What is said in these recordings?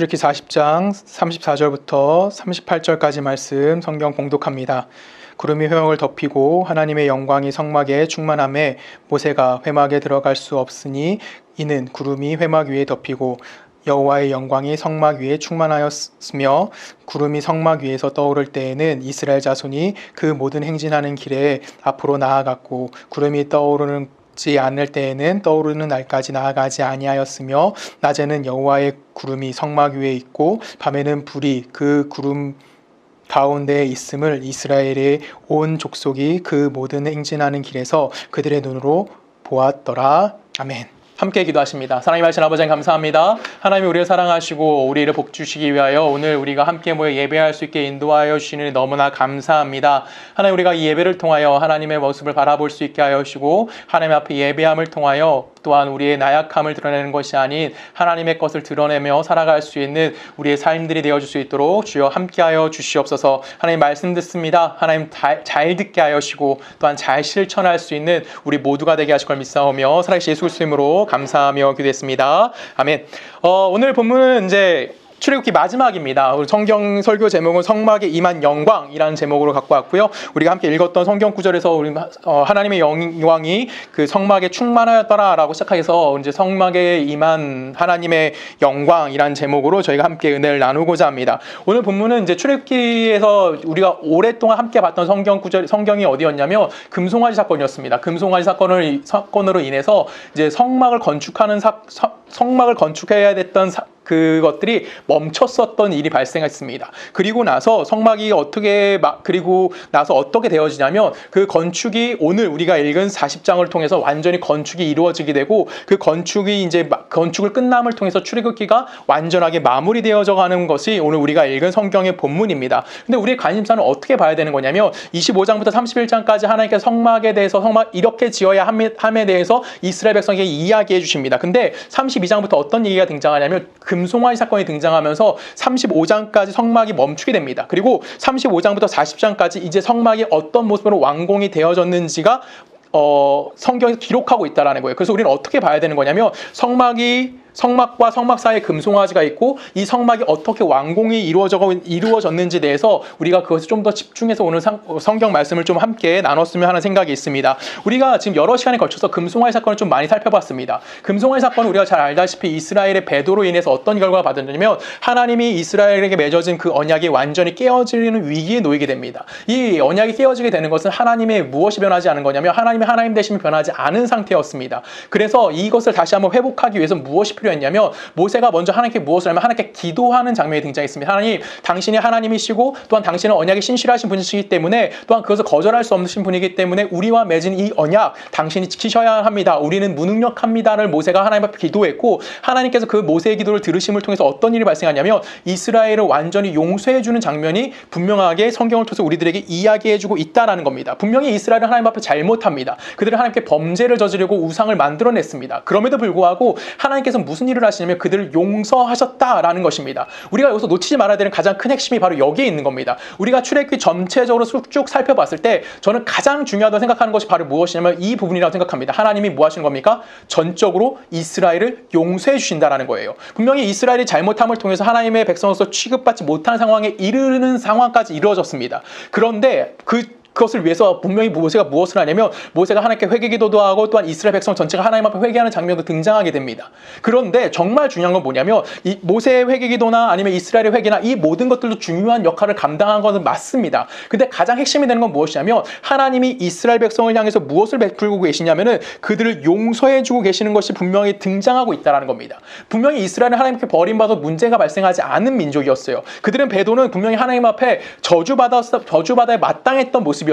출애굽기 40장 34절부터 38절까지 말씀 성경 봉독합니다. 구름이 회막을 덮이고 하나님의 영광이 성막에 충만함에 모세가 회막에 들어갈 수 없으니 이는 구름이 회막 위에 덮이고 여호와의 영광이 성막 위에 충만하였으며 구름이 성막 위에서 떠오를 때에는 이스라엘 자손이 그 모든 행진하는 길에 앞으로 나아갔고 구름이 떠오르지 않을 때에는 떠오르는 날까지 나아가지 아니하였으며 낮에는 여호와의 구름이 성막 위에 있고 밤에는 불이 그 구름 가운데에 있음을 이스라엘의 온 족속이 그 모든 행진하는 길에서 그들의 눈으로 보았더라. 아멘. 함께 기도하십니다. 사랑의 말씀 아버지 감사합니다. 하나님이 우리를 사랑하시고 우리를 복주시기 위하여 오늘 우리가 함께 모여 예배할 수 있게 인도하여 주시니 너무나 감사합니다. 하나님, 우리가 이 예배를 통하여 하나님의 모습을 바라볼 수 있게 하여 주시고 하나님 앞에 예배함을 통하여 또한 우리의 나약함을 드러내는 것이 아닌 하나님의 것을 드러내며 살아갈 수 있는 우리의 삶들이 되어줄 수 있도록 주여 함께하여 주시옵소서. 하나님, 말씀 듣습니다. 하나님 잘 듣게 하여 주시고 또한 잘 실천할 수 있는 우리 모두가 되게 하실 걸 믿사오며 살아계신 예수 그리스도 이름으로 감사하며 기도했습니다. 아멘. 오늘 본문은 이제 출애굽기 마지막입니다. 우리 성경 설교 제목은 성막에 임한 영광이라는 제목으로 갖고 왔고요. 우리가 함께 읽었던 성경 구절에서 우리 하나님의 영광이 그 성막에 충만하였더라라고 시작해서 이제 성막에 임한 하나님의 영광이라는 제목으로 저희가 함께 은혜를 나누고자 합니다. 오늘 본문은 이제 출애굽기에서 우리가 오랫동안 함께 봤던 성경이 어디였냐면 금송아지 사건이었습니다. 금송아지 사건으로 인해서 이제 성막을 건축해야 됐던 그것들이 멈췄었던 일이 발생했습니다. 그리고 나서 성막이 어떻게 되어지냐면 그 건축이 오늘 우리가 읽은 40장을 통해서 완전히 건축이 이루어지게 되고 그 건축이 이제 건축을 끝남을 통해서 출애굽기가 완전하게 마무리되어져 가는 것이 오늘 우리가 읽은 성경의 본문입니다. 근데 우리의 관심사는 어떻게 봐야 되는 거냐면 25장부터 31장까지 하나님께서 성막에 대해서 성막 이렇게 지어야 함에 대해서 이스라엘 백성에게 이야기해 주십니다. 근데 32장부터 어떤 얘기가 등장하냐면 금송아지 사건이 등장하면서 35장까지 성막이 멈추게 됩니다. 그리고 35장부터 40장까지 이제 성막이 어떤 모습으로 완공이 되어졌는지가 성경에서 기록하고 있다는 거예요. 그래서 우리는 어떻게 봐야 되는 거냐면 성막과 성막 사이에 금송아지가 있고 이 성막이 어떻게 완공이 이루어졌는지에 대해서 우리가 그것을 좀 더 집중해서 오늘 성경 말씀을 좀 함께 나눴으면 하는 생각이 있습니다. 우리가 지금 여러 시간에 걸쳐서 금송아지 사건을 좀 많이 살펴봤습니다. 금송아지 사건은 우리가 잘 알다시피 이스라엘의 배도로 인해서 어떤 결과가 받았냐면 하나님이 이스라엘에게 맺어진 그 언약이 완전히 깨어지는 위기에 놓이게 됩니다. 이 언약이 깨어지게 되는 것은 하나님의 무엇이 변하지 않은 거냐면 하나님의 하나님 되심이 변하지 않은 상태였습니다. 그래서 이것을 다시 한번 회복하기 위해서 무엇이 필요했냐면 모세가 먼저 하나님께 무엇을 하면 하나님께 기도하는 장면이 등장했습니다. 하나님, 당신이 하나님이시고 또한 당신은 언약이 신실하신 분이시기 때문에 또한 그것을 거절할 수 없는 분이기 때문에 우리와 맺은 이 언약 당신이 지키셔야 합니다. 우리는 무능력합니다를 모세가 하나님 앞에 기도했고 하나님께서 그 모세의 기도를 들으심을 통해서 어떤 일이 발생하냐면 이스라엘을 완전히 용서해주는 장면이 분명하게 성경을 통해서 우리들에게 이야기해주고 있다는 겁니다. 분명히 이스라엘은 하나님 앞에 잘못합니다. 그들은 하나님께 범죄를 저지르고 우상을 만들어냈습니다. 그럼에도 불구하고 하나님께서 무슨 일을 하시냐면 그들을 용서하셨다라는 것입니다. 우리가 여기서 놓치지 말아야 되는 가장 큰 핵심이 바로 여기에 있는 겁니다. 우리가 출애굽기 전체적으로 쭉 살펴봤을 때 저는 가장 중요하다고 생각하는 것이 바로 무엇이냐면 이 부분이라고 생각합니다. 하나님이 뭐 하시는 겁니까? 전적으로 이스라엘을 용서해 주신다라는 거예요. 분명히 이스라엘이 잘못함을 통해서 하나님의 백성으로서 취급받지 못한 상황에 이르는 상황까지 이루어졌습니다. 그런데 그것을 위해서 분명히 모세가 무엇을 하냐면 모세가 하나님께 회개기도도 하고 또한 이스라엘 백성 전체가 하나님 앞에 회개하는 장면도 등장하게 됩니다. 그런데 정말 중요한 건 뭐냐면 이 모세의 회개기도나 아니면 이스라엘의 회개나 이 모든 것들도 중요한 역할을 감당한 것은 맞습니다. 근데 가장 핵심이 되는 건 무엇이냐면 하나님이 이스라엘 백성을 향해서 무엇을 베풀고 계시냐면은 그들을 용서해주고 계시는 것이 분명히 등장하고 있다는 겁니다. 분명히 이스라엘은 하나님께 버림받아 문제가 발생하지 않은 민족이었어요. 그들은 배도는 분명히 하나님 앞에 저주받아야 마땅했던 모습이었습니다.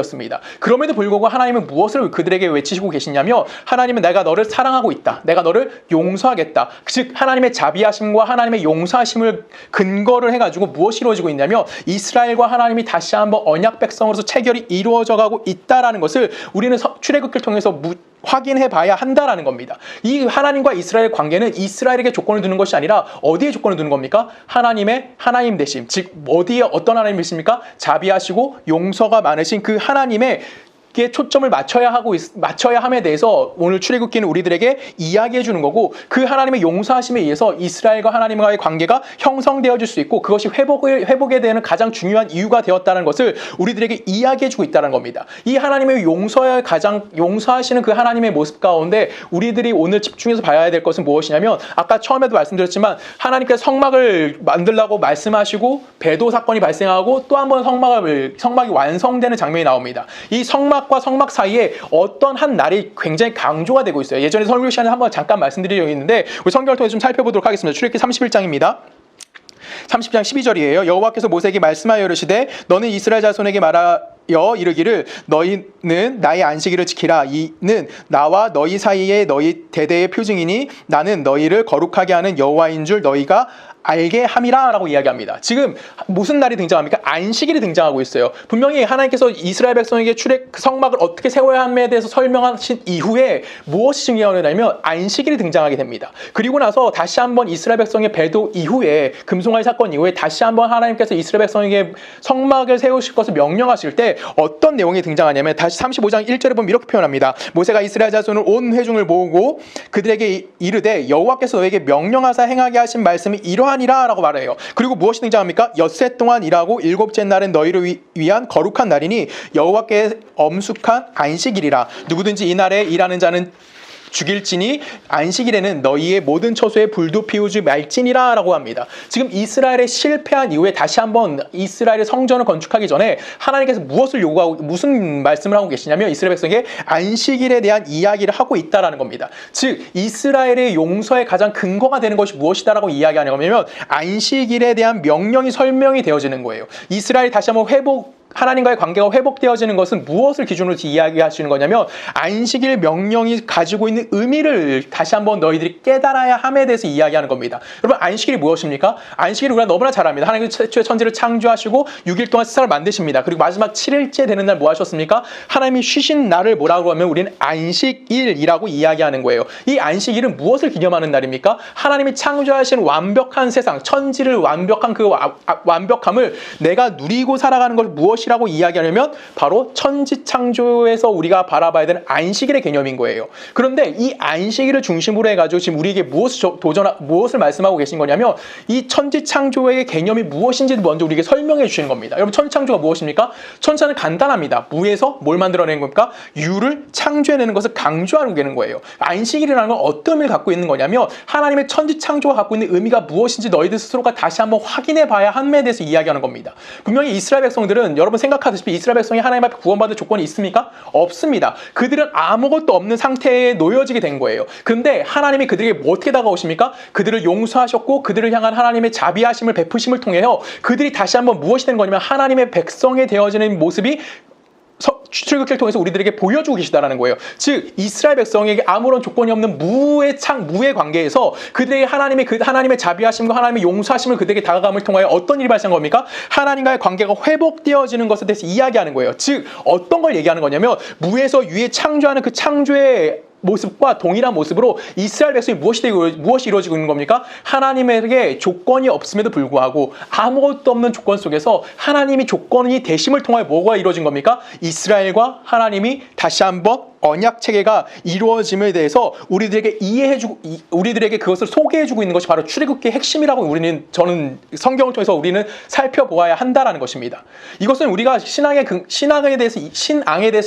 그럼에도 불구하고 하나님은 무엇을 그들에게 외치시고 계시냐면 하나님은 내가 너를 사랑하고 있다. 내가 너를 용서하겠다. 즉 하나님의 자비하심과 하나님의 용서하심을 근거를 해가지고 무엇이 이루어지고 있냐면 이스라엘과 하나님이 다시 한번 언약 백성으로서 체결이 이루어져가고 있다는 것을 우리는 출애굽기를 통해서 확인해 봐야 한다라는 겁니다. 이 하나님과 이스라엘 관계는 이스라엘에게 조건을 두는 것이 아니라 어디에 조건을 두는 겁니까? 하나님의 하나님 되심. 즉 어디에 어떤 하나님이십니까? 자비하시고 용서가 많으신 그 하나님의 에 초점을 맞춰야 함에 대해서 오늘 출애굽기는 우리들에게 이야기해 주는 거고, 그 하나님의 용서하심에 의해서 이스라엘과 하나님과의 관계가 형성되어질 수 있고 그것이 회복에 대한 가장 중요한 이유가 되었다는 것을 우리들에게 이야기해 주고 있다는 겁니다. 이 하나님의 용서하시는 그 하나님의 모습 가운데 우리들이 오늘 집중해서 봐야 될 것은 무엇이냐면, 아까 처음에도 말씀드렸지만 하나님께서 성막을 만들라고 말씀하시고 배도 사건이 발생하고 또 한 번 성막이 완성되는 장면이 나옵니다. 이 성막과 성막 사이에 어떤 한 날이 굉장히 강조가 되고 있어요. 예전에 설교 시간에 한번 잠깐 말씀드린 적이 있는데 우리 성경을 통해서 좀 살펴보도록 하겠습니다. 출애굽기 31장입니다. 30장 12절이에요. 여호와께서 모세에게 말씀하여 이르시되 너는 이스라엘 자손에게 말하여 이르기를 너희는 나의 안식일을 지키라. 이는 나와 너희 사이에 너희 대대의 표징이니 나는 너희를 거룩하게 하는 여호와인 줄 너희가 알게 함이라 라고 이야기합니다. 지금 무슨 날이 등장합니까? 안식일이 등장하고 있어요. 분명히 하나님께서 이스라엘 백성에게 성막을 어떻게 세워야 함에 대해서 설명하신 이후에 무엇이 중요하냐면 안식일이 등장하게 됩니다. 그리고 나서 다시 한번 이스라엘 백성의 배도 이후에, 금송아지 사건 이후에 다시 한번 하나님께서 이스라엘 백성에게 성막을 세우실 것을 명령하실 때 어떤 내용이 등장하냐면, 다시 35장 1절에 보면 이렇게 표현합니다. 모세가 이스라엘 자손을 온 회중을 모으고 그들에게 이르되 여호와께서 너에게 명령하사 행하게 하신 말씀이 이러하니라 라고 말해요. 그리고 무엇이 등장합니까? 엿새 동안 일하고 일곱째 날은 너희를 위한 거룩한 날이니 여호와께 엄숙한 안식일이라. 누구든지 이 날에 일하는 자는 죽일지니 안식일에는 너희의 모든 처소에 불도 피우지 말지니라 라고 합니다. 지금 이스라엘의 실패한 이후에 다시 한번 이스라엘의 성전을 건축하기 전에 하나님께서 무슨 말씀을 하고 계시냐면 이스라엘 백성에게 안식일에 대한 이야기를 하고 있다라는 겁니다. 즉 이스라엘의 용서의 가장 근거가 되는 것이 무엇이다라고 이야기하는 거냐면 안식일에 대한 명령이 설명이 되어지는 거예요. 이스라엘이 다시 한번 하나님과의 관계가 회복되어지는 것은 무엇을 기준으로 이야기하시는 거냐면 안식일 명령이 가지고 있는 의미를 다시 한번 너희들이 깨달아야 함에 대해서 이야기하는 겁니다. 여러분, 안식일이 무엇입니까? 안식일을 우리가 너무나 잘 압니다. 하나님께서 최초의 천지를 창조하시고 6일 동안 세상을 만드십니다. 그리고 마지막 7일째 되는 날 뭐 하셨습니까? 하나님이 쉬신 날을 뭐라고 하면 우리는 안식일이라고 이야기하는 거예요. 이 안식일은 무엇을 기념하는 날입니까? 하나님이 창조하신 완벽한 세상, 천지를 완벽한 그 완벽함을 내가 누리고 살아가는 걸 무엇이라고 이야기하냐면 바로 천지창조에서 우리가 바라봐야 되는 안식일의 개념인 거예요. 그런데 이 안식일을 중심으로 해가지고 지금 우리에게 무엇을 말씀하고 계신 거냐면 이 천지창조의 개념이 무엇인지 먼저 우리에게 설명해 주시는 겁니다. 여러분, 천지창조가 무엇입니까? 천지는 간단합니다. 무에서 뭘 만들어내는 겁니까? 유를 창조해내는 것을 강조하는 거예요. 안식일이라는 건 어떤 의미를 갖고 있는 거냐면 하나님의 천지창조가 갖고 있는 의미가 무엇인지 너희들 스스로가 다시 한번 확인해 봐야 함에 대해서 이야기하는 겁니다. 분명히 이스라엘 백성들은 여러분 생각하듯이 이스라엘 백성이 하나님 앞에 구원받을 조건이 있습니까? 없습니다. 그들은 아무것도 없는 상태에 놓여지게 된 거예요. 근데 하나님이 그들에게 어떻게 다가오십니까? 그들을 용서하셨고 그들을 향한 하나님의 자비하심을 베푸심을 통해서 그들이 다시 한번 무엇이 된 거냐면 하나님의 백성이 되어지는 모습이 출애굽기를 통해서 우리들에게 보여주고 계시다라는 거예요. 즉 이스라엘 백성에게 아무런 조건이 없는 무의 관계에서 그들에게 하나님의 자비하심과 하나님의 용서하심을 그들에게 다가감을 통하여 어떤 일이 발생한 겁니까? 하나님과의 관계가 회복되어지는 것에 대해서 이야기하는 거예요. 즉 어떤 걸 얘기하는 거냐면 무에서 유에 창조하는 그 창조의 모습과 동일한 모습으로 이스라엘 백성이 무엇이 이루어지고 있는 겁니까? 하나님에게 조건이 없음에도 불구하고 아무것도 없는 조건 속에서 하나님이 조건이 되심을 통하여 뭐가 이루어진 겁니까? 이스라엘과 하나님이 다시 한번 언약 체계가 이루어짐에 대해서 우리들에게 우리들에게 그것을 소개해주고 있는 것이 바로 출애굽기의 핵심이라고 저는 성경을 통해서 우리는 살펴보아야 한다라는 것입니다. 이것은 우리가 신앙에 대해서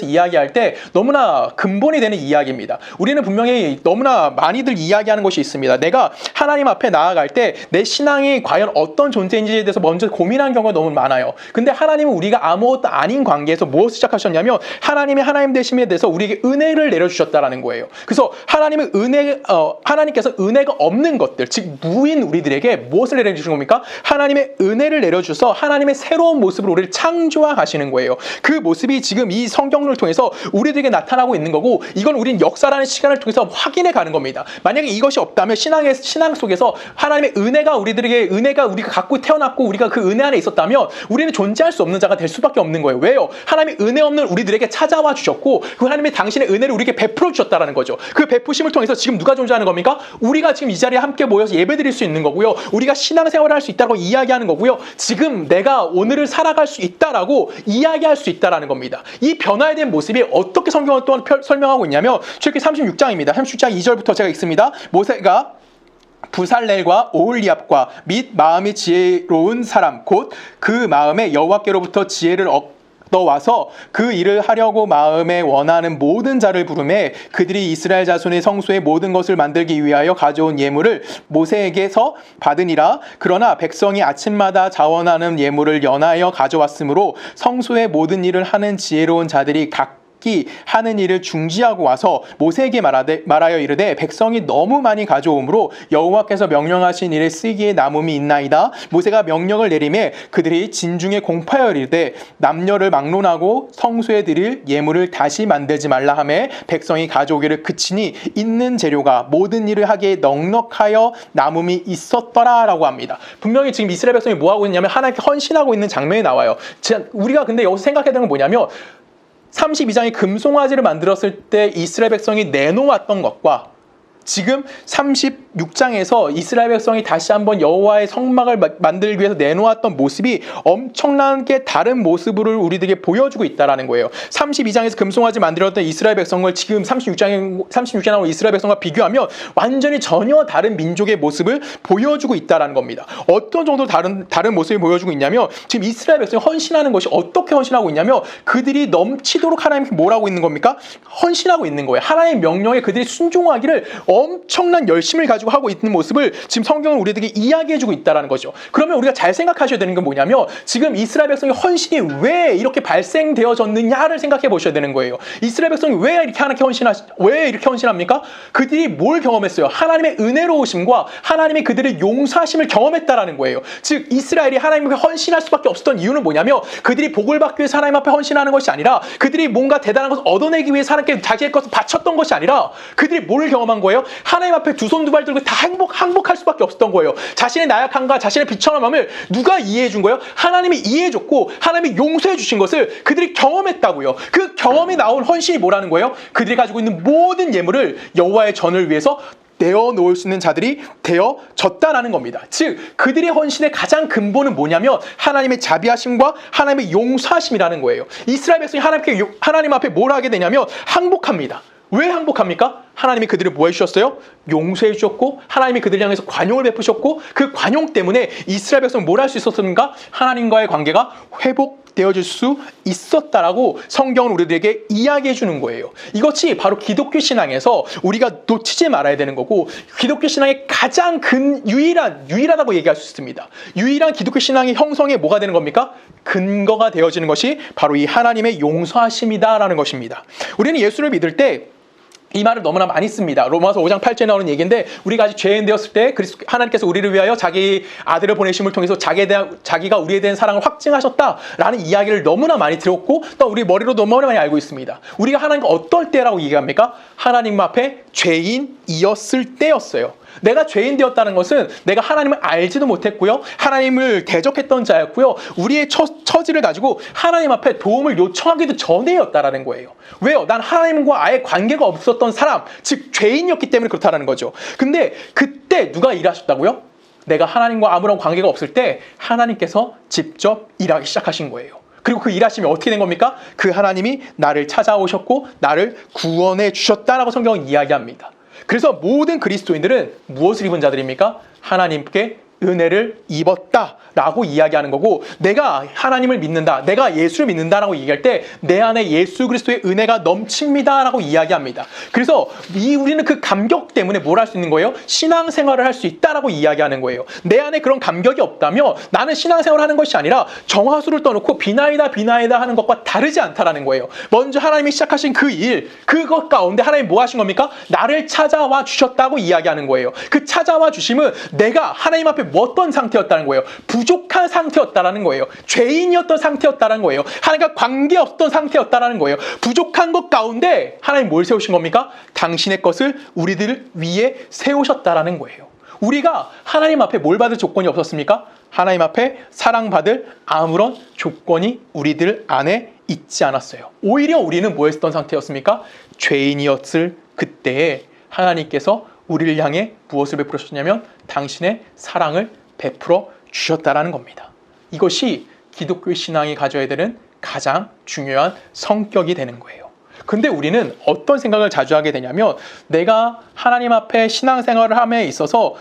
이야기할 때 너무나 근본이 되는 이야기입니다. 우리는 분명히 너무나 많이들 이야기하는 것이 있습니다. 내가 하나님 앞에 나아갈 때 내 신앙이 과연 어떤 존재인지에 대해서 먼저 고민하는 경우가 너무 많아요. 근데 하나님은 우리가 아무것도 아닌 관계에서 무엇을 시작하셨냐면 하나님의 하나님 되심에 대해서 우리에게 은혜를 내려주셨다라는 거예요. 그래서 하나님께서 은혜가 없는 것들, 즉 무인 우리들에게 무엇을 내려주신 겁니까? 하나님의 은혜를 내려주셔서 하나님의 새로운 모습으로 우리를 창조하시는 거예요. 그 모습이 지금 이 성경을 통해서 우리들에게 나타나고 있는 거고, 이건 우리는 역사라는 시간을 통해서 확인해 가는 겁니다. 만약에 이것이 없다면 신앙 속에서 하나님의 은혜가 우리가 갖고 태어났고 우리가 그 은혜 안에 있었다면 우리는 존재할 수 없는 자가 될 수밖에 없는 거예요. 왜요? 하나님의 은혜 없는 우리들에게 찾아와 주셨고 그 하나님의 당신의 은혜를 우리에게 베풀어 주셨다라는 거죠. 그 베푸심을 통해서 지금 누가 존재하는 겁니까? 우리가 지금 이 자리에 함께 모여서 예배드릴 수 있는 거고요. 우리가 신앙생활을 할 수 있다고 이야기하는 거고요. 지금 내가 오늘을 살아갈 수 있다라고 이야기할 수 있다라는 겁니다. 이 변화에 대한 모습이 어떻게 성경을 또한 설명하고 있냐면 출애굽기 36장입니다. 36장 2절부터 제가 읽습니다. 모세가 부살렐과 오홀리압과 및 마음이 지혜로운 사람 곧 그 마음에 여호와께로부터 지혜를 얻어와서 그 일을 하려고 마음에 원하는 모든 자를 부르매 그들이 이스라엘 자손의 성소의 모든 것을 만들기 위하여 가져온 예물을 모세에게서 받으니라. 그러나 백성이 아침마다 자원하는 예물을 연하여 가져왔으므로 성소의 모든 일을 하는 지혜로운 자들이 하는 일을 중지하고 와서 모세에게 말하여 이르되 백성이 너무 많이 가져오므로 여호와께서 명령하신 일에 쓰기에 남음이 있나이다. 모세가 명령을 내리매 그들이 진중에 공파하여 이르되 남녀를 막론하고 성소에 드릴 예물을 다시 만들지 말라 하매 백성이 가져오기를 그치니 있는 재료가 모든 일을 하기에 넉넉하여 남음이 있었더라라고 합니다. 분명히 지금 이스라엘 백성이 뭐하고 있냐면 하나님께 헌신하고 있는 장면이 나와요. 우리가 근데 여기서 생각해야 되는 건 뭐냐면 32장의 금송아지를 만들었을 때 이스라엘 백성이 내놓았던 것과 지금 36장에서 이스라엘 백성이 다시 한번 여호와의 성막을 만들기 위해서 내놓았던 모습이 엄청나게 다른 모습을 우리들에게 보여주고 있다는 거예요. 32장에서 금송아지 만들었던 이스라엘 백성을 지금 36장에 나온 이스라엘 백성과 비교하면 완전히 전혀 다른 민족의 모습을 보여주고 있다는 겁니다. 어떤 정도로 다른 모습을 보여주고 있냐면 지금 이스라엘 백성이 헌신하는 것이 어떻게 헌신하고 있냐면 그들이 넘치도록 하나님께 뭘 하고 있는 겁니까? 헌신하고 있는 거예요. 하나님의 명령에 그들이 순종하기를 엄청난 열심을 가지고 하고 있는 모습을 지금 성경은 우리에게 이야기해주고 있다는 거죠. 그러면 우리가 잘 생각하셔야 되는 건 뭐냐면 지금 이스라엘 백성의 헌신이 왜 이렇게 발생되어졌느냐를 생각해 보셔야 되는 거예요. 이스라엘 백성이 왜 이렇게 헌신합니까? 그들이 뭘 경험했어요? 하나님의 은혜로우심과 하나님의 그들의 용서하심을 경험했다라는 거예요. 즉 이스라엘이 하나님께 헌신할 수밖에 없었던 이유는 뭐냐면 그들이 복을 받기 위해서 하나님 앞에 헌신하는 것이 아니라 그들이 뭔가 대단한 것을 얻어내기 위해 하나님께 자기의 것을 바쳤던 것이 아니라 그들이 뭘 경험한 거예요? 하나님 앞에 두 손 두 발 들고 다 항복할 수밖에 없었던 거예요. 자신의 나약함과 자신의 비천한 마음을 누가 이해해 준 거예요? 하나님이 이해해 줬고 하나님이 용서해 주신 것을 그들이 경험했다고요. 그 경험이 나온 헌신이 뭐라는 거예요? 그들이 가지고 있는 모든 예물을 여호와의 전을 위해서 내어놓을 수 있는 자들이 되어졌다라는 겁니다. 즉 그들의 헌신의 가장 근본은 뭐냐면 하나님의 자비하심과 하나님의 용서하심이라는 거예요. 이스라엘 백성이 하나님 앞에 뭘 하게 되냐면 항복합니다. 왜 항복합니까? 하나님이 그들을 뭐 해주셨어요? 용서해 주셨고 하나님이 그들을 향해서 관용을 베푸셨고 그 관용 때문에 이스라엘 백성은 뭘 할 수 있었습니까? 하나님과의 관계가 회복되어질 수 있었다라고 성경은 우리들에게 이야기해 주는 거예요. 이것이 바로 기독교 신앙에서 우리가 놓치지 말아야 되는 거고 기독교 신앙의 가장 유일하다고 얘기할 수 있습니다. 유일한 기독교 신앙의 형성에 뭐가 되는 겁니까? 근거가 되어지는 것이 바로 이 하나님의 용서하심이다라는 것입니다. 우리는 예수를 믿을 때 이 말을 너무나 많이 씁니다. 로마서 5장 8절에 나오는 얘기인데 우리가 아직 죄인 되었을 때 하나님께서 우리를 위하여 자기 아들을 보내심을 통해서 자기가 우리에 대한 사랑을 확증하셨다라는 이야기를 너무나 많이 들었고 또 우리 머리로 너무나 많이 알고 있습니다. 우리가 하나님과 어떨 때라고 얘기합니까? 하나님 앞에 죄인이었을 때였어요. 내가 죄인 되었다는 것은 내가 하나님을 알지도 못했고요. 하나님을 대적했던 자였고요. 우리의 처지를 가지고 하나님 앞에 도움을 요청하기도 전에였다라는 거예요. 왜요? 난 하나님과 아예 관계가 없었던 사람, 즉 죄인이었기 때문에 그렇다는 거죠. 근데 그때 누가 일하셨다고요? 내가 하나님과 아무런 관계가 없을 때 하나님께서 직접 일하기 시작하신 거예요. 그리고 그 일하심이 어떻게 된 겁니까? 그 하나님이 나를 찾아오셨고 나를 구원해 주셨다라고 성경은 이야기합니다. 그래서 모든 그리스도인들은 무엇을 입은 자들입니까? 하나님께 은혜를 입었다라고 이야기하는 거고 내가 하나님을 믿는다, 내가 예수를 믿는다라고 얘기할 때 내 안에 예수 그리스도의 은혜가 넘칩니다라고 이야기합니다. 그래서 우리는 그 감격 때문에 뭘 할 수 있는 거예요? 신앙생활을 할 수 있다라고 이야기하는 거예요. 내 안에 그런 감격이 없다면 나는 신앙생활을 하는 것이 아니라 정화수를 떠놓고 비나이다 하는 것과 다르지 않다라는 거예요. 먼저 하나님이 시작하신 그 일, 그것 가운데 하나님이 뭐 하신 겁니까? 나를 찾아와 주셨다고 이야기하는 거예요. 그 찾아와 주심은 내가 하나님 앞에 어떤 상태였다는 거예요? 부족한 상태였다라는 거예요. 죄인이었던 상태였다라는 거예요. 하나님과 관계없던 상태였다라는 거예요. 부족한 것 가운데 하나님 뭘 세우신 겁니까? 당신의 것을 우리들 위에 세우셨다라는 거예요. 우리가 하나님 앞에 뭘 받을 조건이 없었습니까? 하나님 앞에 사랑받을 아무런 조건이 우리들 안에 잊지 않았어요. 오히려 우리는 뭐였던 상태였습니까? 죄인이었을 그때에 하나님께서 우리를 향해 무엇을 베풀어 주셨냐면 당신의 사랑을 베풀어 주셨다라는 겁니다. 이것이 기독교 신앙이 가져야 되는 가장 중요한 성격이 되는 거예요. 근데 우리는 어떤 생각을 자주 하게 되냐면 내가 하나님 앞에 신앙생활을 함에 있어서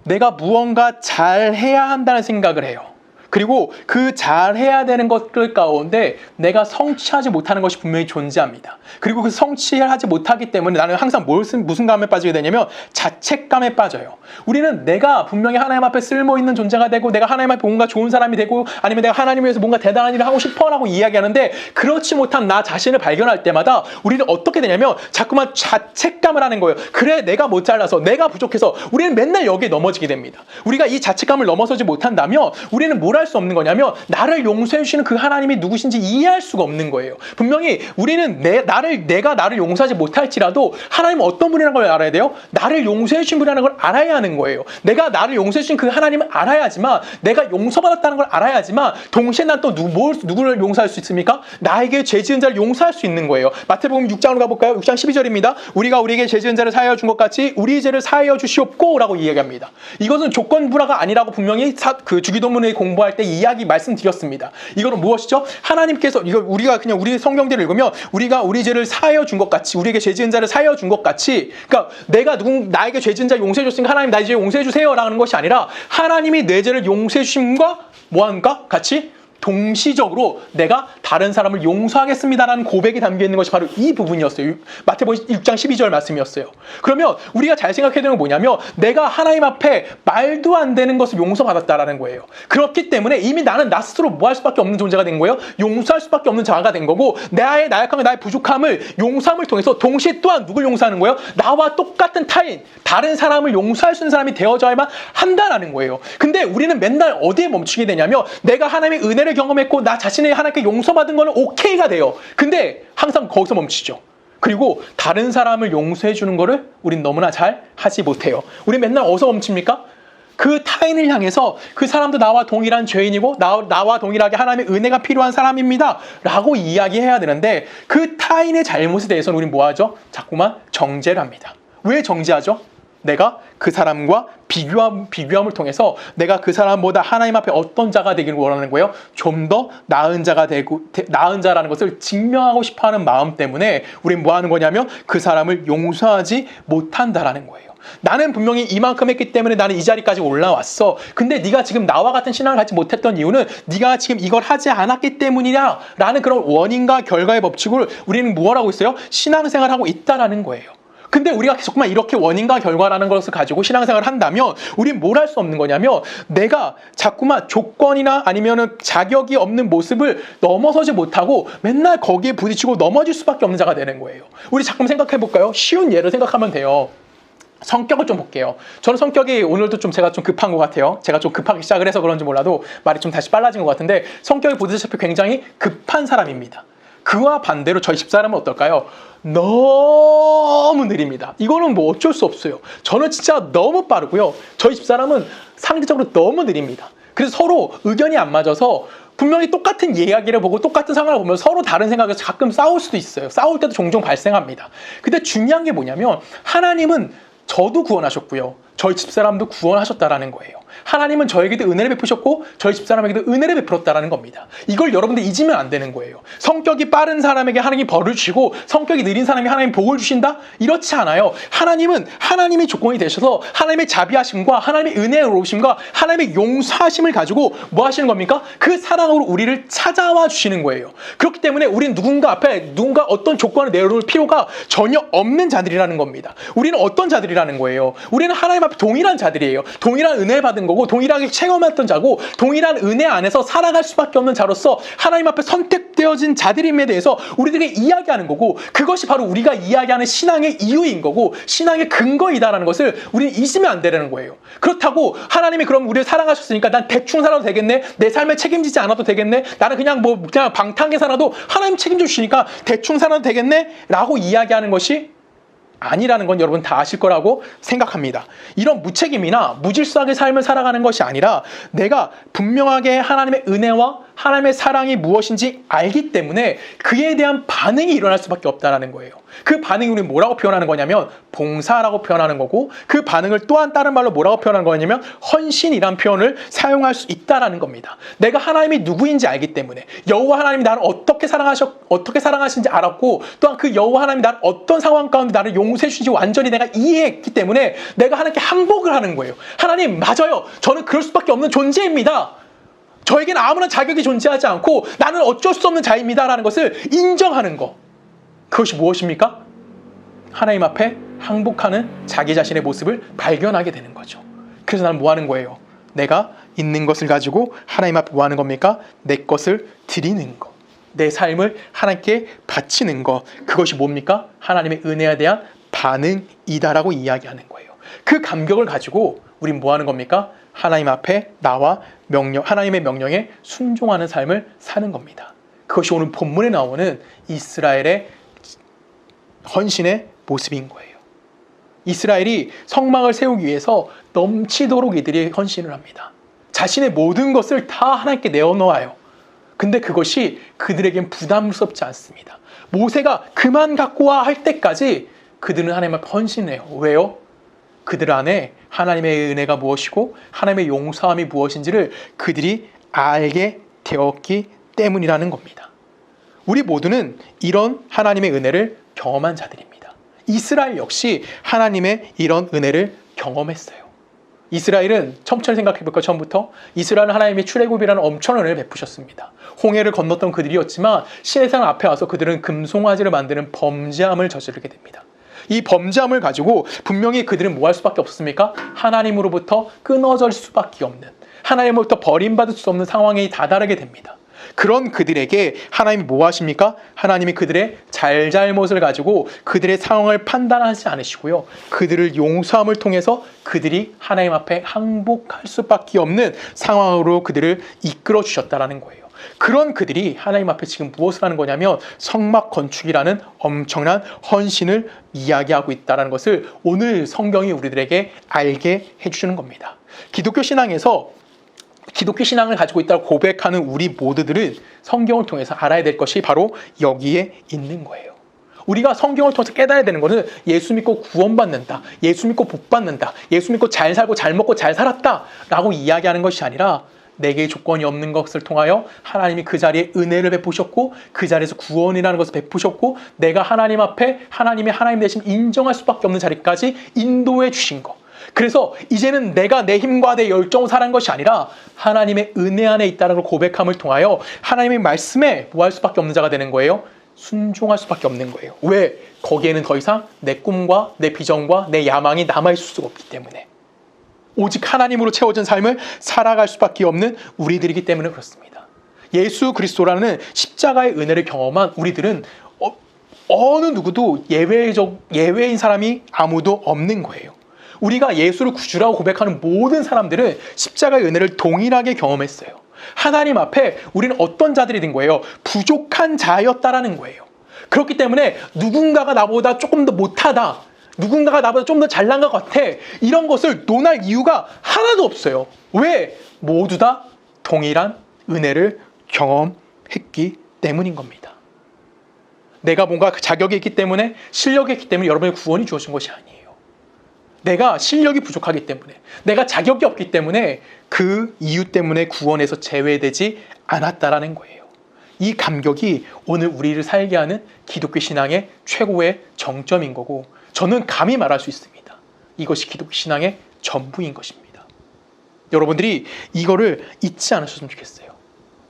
내가 무언가 잘해야 한다는 생각을 해요. 그리고 그 잘해야 되는 것들 가운데 내가 성취하지 못하는 것이 분명히 존재합니다. 그리고 그 성취하지 못하기 때문에 나는 항상 무슨 감에 빠지게 되냐면 자책감에 빠져요. 우리는 내가 분명히 하나님 앞에 쓸모있는 존재가 되고 내가 하나님 앞에 뭔가 좋은 사람이 되고 아니면 내가 하나님을 위해서 뭔가 대단한 일을 하고 싶어라고 이야기하는데 그렇지 못한 나 자신을 발견할 때마다 우리는 어떻게 되냐면 자꾸만 자책감을 하는 거예요. 그래 내가 못 잘라서 내가 부족해서 우리는 맨날 여기에 넘어지게 됩니다. 우리가 이 자책감을 넘어서지 못한다면 우리는 뭘 할 수 없는 거냐면 나를 용서해 주시는 그 하나님이 누구신지 이해할 수가 없는 거예요. 분명히 우리는 내가 나를 용서하지 못할지라도 하나님은 어떤 분이라는 걸 알아야 돼요. 나를 용서해 주신 분이라는 걸 알아야 하는 거예요. 내가 나를 용서해 주신 그 하나님을 알아야지만 내가 용서받았다는 걸 알아야지만 동시에 난 또 누구를 용서할 수 있습니까? 나에게 죄 지은 자를 용서할 수 있는 거예요. 마태복음 6장으로 가볼까요? 6장 12절입니다. 우리가 우리에게 죄 지은 자를 사하여 준 것 같이 우리 죄를 사하여 주시옵고 라고 이야기합니다. 이것은 조건부라가 아니라고 분명히 그 주기도문을 공부할 때 이야기 말씀드렸습니다. 이거는 무엇이죠? 하나님께서 이거 우리가 그냥 우리 성경들을 읽으면 우리가 우리 죄를 사하여 준 것 같이 우리에게 죄 지은 자를 사하여 준 것 같이 그러니까 내가 나에게 죄 지은 자 용서해 줬으니까 하나님 나의 죄 용서해 주세요라는 것이 아니라 하나님이 내 죄를 용서해 주심과 뭐한가 같이 동시적으로 내가 다른 사람을 용서하겠습니다라는 고백이 담겨있는 것이 바로 이 부분이었어요. 마태복음 6장 12절 말씀이었어요. 그러면 우리가 잘 생각해야 되는 건 뭐냐면 내가 하나님 앞에 말도 안 되는 것을 용서받았다라는 거예요. 그렇기 때문에 이미 나는 나 스스로 뭐 할 수밖에 없는 존재가 된 거예요. 용서할 수밖에 없는 자가 된 거고 나의 나약함과 나의 부족함을 용서함을 통해서 동시에 또한 누굴 용서하는 거예요? 나와 똑같은 타인, 다른 사람을 용서할 수 있는 사람이 되어져야만 한다라는 거예요. 근데 우리는 맨날 어디에 멈추게 되냐면 내가 하나님의 은혜를 경험했고 나 자신이 하나님께 용서받은 거는 오케이가 돼요. 근데 항상 거기서 멈추죠. 그리고 다른 사람을 용서해 주는 거를 우린 너무나 잘 하지 못해요. 우리 맨날 어디서 멈춥니까? 그 타인을 향해서 그 사람도 나와 동일한 죄인이고 나와 동일하게 하나님의 은혜가 필요한 사람입니다 라고 이야기해야 되는데 그 타인의 잘못에 대해서는 우린 뭐하죠? 자꾸만 정죄를 합니다. 왜 정죄하죠? 내가 그 사람과 비교함을 통해서 내가 그 사람보다 하나님 앞에 어떤 자가 되기를 원하는 거예요? 좀 더 나은 자가 되고 나은 자라는 것을 증명하고 싶어하는 마음 때문에 우린 뭐 하는 거냐면 그 사람을 용서하지 못한다라는 거예요. 나는 분명히 이만큼 했기 때문에 나는 이 자리까지 올라왔어. 근데 네가 지금 나와 같은 신앙을 갖지 못했던 이유는 네가 지금 이걸 하지 않았기 때문이냐 라는 그런 원인과 결과의 법칙을 우리는 뭐라고 있어요? 신앙생활하고 있다라는 거예요. 근데 우리가 자꾸만 이렇게 원인과 결과라는 것을 가지고 신앙생활을 한다면 우린 뭘 할 수 없는 거냐면 내가 자꾸만 조건이나 아니면은 자격이 없는 모습을 넘어서지 못하고 맨날 거기에 부딪히고 넘어질 수밖에 없는 자가 되는 거예요. 우리 잠깐 생각해 볼까요? 쉬운 예를 생각하면 돼요. 성격을 좀 볼게요. 저는 성격이 오늘도 제가 좀 급한 것 같아요. 제가 좀 급하게 시작을 해서 그런지 몰라도 말이 좀 다시 빨라진 것 같은데 성격이 보시다시피 굉장히 급한 사람입니다. 그와 반대로 저희 집사람은 어떨까요? 너무 느립니다. 이거는 뭐 어쩔 수 없어요. 저는 진짜 너무 빠르고요. 저희 집사람은 상대적으로 너무 느립니다. 그래서 서로 의견이 안 맞아서 분명히 똑같은 이야기를 보고 똑같은 상황을 보면 서로 다른 생각에서 가끔 싸울 수도 있어요. 싸울 때도 종종 발생합니다. 근데 중요한 게 뭐냐면 하나님은 저도 구원하셨고요. 저희 집사람도 구원하셨다라는 거예요. 하나님은 저에게도 은혜를 베푸셨고 저희 집사람에게도 은혜를 베풀었다라는 겁니다. 이걸 여러분들 잊으면 안 되는 거예요. 성격이 빠른 사람에게 하나님이 벌을 주시고 성격이 느린 사람에게 하나님이 복을 주신다? 이렇지 않아요. 하나님은 하나님이 조건이 되셔서 하나님의 자비하심과 하나님의 은혜로우심과 하나님의 용서하심을 가지고 뭐 하시는 겁니까? 그 사랑으로 우리를 찾아와 주시는 거예요. 그렇기 때문에 우리는 누군가 앞에 누군가 어떤 조건을 내려놓을 필요가 전혀 없는 자들이라는 겁니다. 우리는 어떤 자들이라는 거예요? 우리는 하나님 앞에 동일한 자들이에요. 동일한 은혜 받은 거고 동일하게 체험했던 자고 동일한 은혜 안에서 살아갈 수밖에 없는 자로서 하나님 앞에 선택되어진 자들임에 대해서 우리들에게 이야기하는 거고 그것이 바로 우리가 이야기하는 신앙의 이유인 거고 신앙의 근거이다라는 것을 우리는 잊으면 안 되는 거예요. 그렇다고 하나님이 그럼 우리를 사랑하셨으니까 난 대충 살아도 되겠네? 내 삶에 책임지지 않아도 되겠네? 나는 그냥 방탕하게 살아도 하나님 책임져 주시니까 대충 살아도 되겠네? 라고 이야기하는 것이 아니라는 건 여러분 다 아실 거라고 생각합니다. 이런 무책임이나 무질서하게 삶을 살아가는 것이 아니라 내가 분명하게 하나님의 은혜와 하나님의 사랑이 무엇인지 알기 때문에 그에 대한 반응이 일어날 수밖에 없다는 거예요. 그 반응이 우리 뭐라고 표현하는 거냐면 봉사라고 표현하는 거고, 그 반응을 또한 다른 말로 뭐라고 표현하는 거냐면 헌신이란 표현을 사용할 수 있다는 겁니다. 내가 하나님이 누구인지 알기 때문에, 여호와 하나님이 나를 어떻게 사랑하시는지 알았고, 또한 그 여호와 하나님이 나를 어떤 상황 가운데 나를 용서해 주신지 완전히 내가 이해했기 때문에 내가 하나님께 항복을 하는 거예요. 하나님, 맞아요. 저는 그럴 수밖에 없는 존재입니다. 저에게는 아무런 자격이 존재하지 않고 나는 어쩔 수 없는 자입니다라는 것을 인정하는 것. 그것이 무엇입니까? 하나님 앞에 항복하는 자기 자신의 모습을 발견하게 되는 거죠. 그래서 나는 뭐 하는 거예요? 내가 있는 것을 가지고 하나님 앞에 뭐 하는 겁니까? 내 것을 드리는 것. 내 삶을 하나님께 바치는 것. 그것이 뭡니까? 하나님의 은혜에 대한 반응이다라고 이야기하는 거예요. 그 감격을 가지고 우린 뭐 하는 겁니까? 하나님 앞에 나와 하나님의 명령에 순종하는 삶을 사는 겁니다. 그것이 오늘 본문에 나오는 이스라엘의 헌신의 모습인 거예요. 이스라엘이 성막을 세우기 위해서 넘치도록 이들이 헌신을 합니다. 자신의 모든 것을 다 하나님께 내어놓아요. 근데 그것이 그들에겐 부담스럽지 않습니다. 모세가 그만 갖고 와 할 때까지 그들은 하나님 앞에 헌신해요. 왜요? 그들 안에 하나님의 은혜가 무엇이고 하나님의 용서함이 무엇인지를 그들이 알게 되었기 때문이라는 겁니다. 우리 모두는 이런 하나님의 은혜를 경험한 자들입니다. 이스라엘 역시 하나님의 이런 은혜를 경험했어요. 이스라엘은 처음처럼 생각해볼까요? 처음부터 이스라엘은 하나님의 출애굽이라는 엄청난 은혜를 베푸셨습니다. 홍해를 건넜던 그들이었지만 신의 산 앞에 와서 그들은 금송아지를 만드는 범죄함을 저지르게 됩니다. 이 범죄함을 가지고 분명히 그들은 뭐 할 수밖에 없습니까? 하나님으로부터 끊어질 수밖에 없는, 하나님으로부터 버림받을 수 없는 상황에 다다르게 됩니다. 그런 그들에게 하나님이 뭐 하십니까? 하나님이 그들의 잘잘못을 가지고 그들의 상황을 판단하지 않으시고요. 그들을 용서함을 통해서 그들이 하나님 앞에 항복할 수밖에 없는 상황으로 그들을 이끌어 주셨다라는 거예요. 그런 그들이 하나님 앞에 지금 무엇을 하는 거냐면 성막 건축이라는 엄청난 헌신을 이야기하고 있다는 것을 오늘 성경이 우리들에게 알게 해주시는 겁니다. 기독교 신앙을 가지고 있다고 고백하는 우리 모두들은 성경을 통해서 알아야 될 것이 바로 여기에 있는 거예요. 우리가 성경을 통해서 깨달아야 되는 것은 예수 믿고 구원받는다, 예수 믿고 복받는다, 예수 믿고 잘 살고 잘 먹고 잘 살았다 라고 이야기하는 것이 아니라 내게 조건이 없는 것을 통하여 하나님이 그 자리에 은혜를 베푸셨고 그 자리에서 구원이라는 것을 베푸셨고 내가 하나님 앞에 하나님 대신 인정할 수밖에 없는 자리까지 인도해 주신 것. 그래서 이제는 내가 내 힘과 내 열정을 살아간 것이 아니라 하나님의 은혜 안에 있다는 걸 고백함을 통하여 하나님의 말씀에 뭐 할 수밖에 없는 자가 되는 거예요? 순종할 수밖에 없는 거예요. 왜? 거기에는 더 이상 내 꿈과 내 비전과 내 야망이 남아있을 수가 없기 때문에. 오직 하나님으로 채워진 삶을 살아갈 수밖에 없는 우리들이기 때문에 그렇습니다. 예수 그리스도라는 십자가의 은혜를 경험한 우리들은 어느 누구도 예외인 사람이 아무도 없는 거예요. 우리가 예수를 구주라고 고백하는 모든 사람들은 십자가의 은혜를 동일하게 경험했어요. 하나님 앞에 우리는 어떤 자들이 된 거예요? 부족한 자였다라는 거예요. 그렇기 때문에 누군가가 나보다 조금 더 못하다, 누군가가 나보다 좀 더 잘난 것 같아, 이런 것을 논할 이유가 하나도 없어요. 왜? 모두 다 동일한 은혜를 경험했기 때문인 겁니다. 내가 뭔가 자격이 있기 때문에, 실력이 있기 때문에 여러분의 구원이 주어진 것이 아니에요. 내가 실력이 부족하기 때문에, 내가 자격이 없기 때문에 그 이유 때문에 구원에서 제외되지 않았다라는 거예요. 이 감격이 오늘 우리를 살게 하는 기독교 신앙의 최고의 정점인 거고, 저는 감히 말할 수 있습니다. 이것이 기독교 신앙의 전부인 것입니다. 여러분들이 이거를 잊지 않으셨으면 좋겠어요.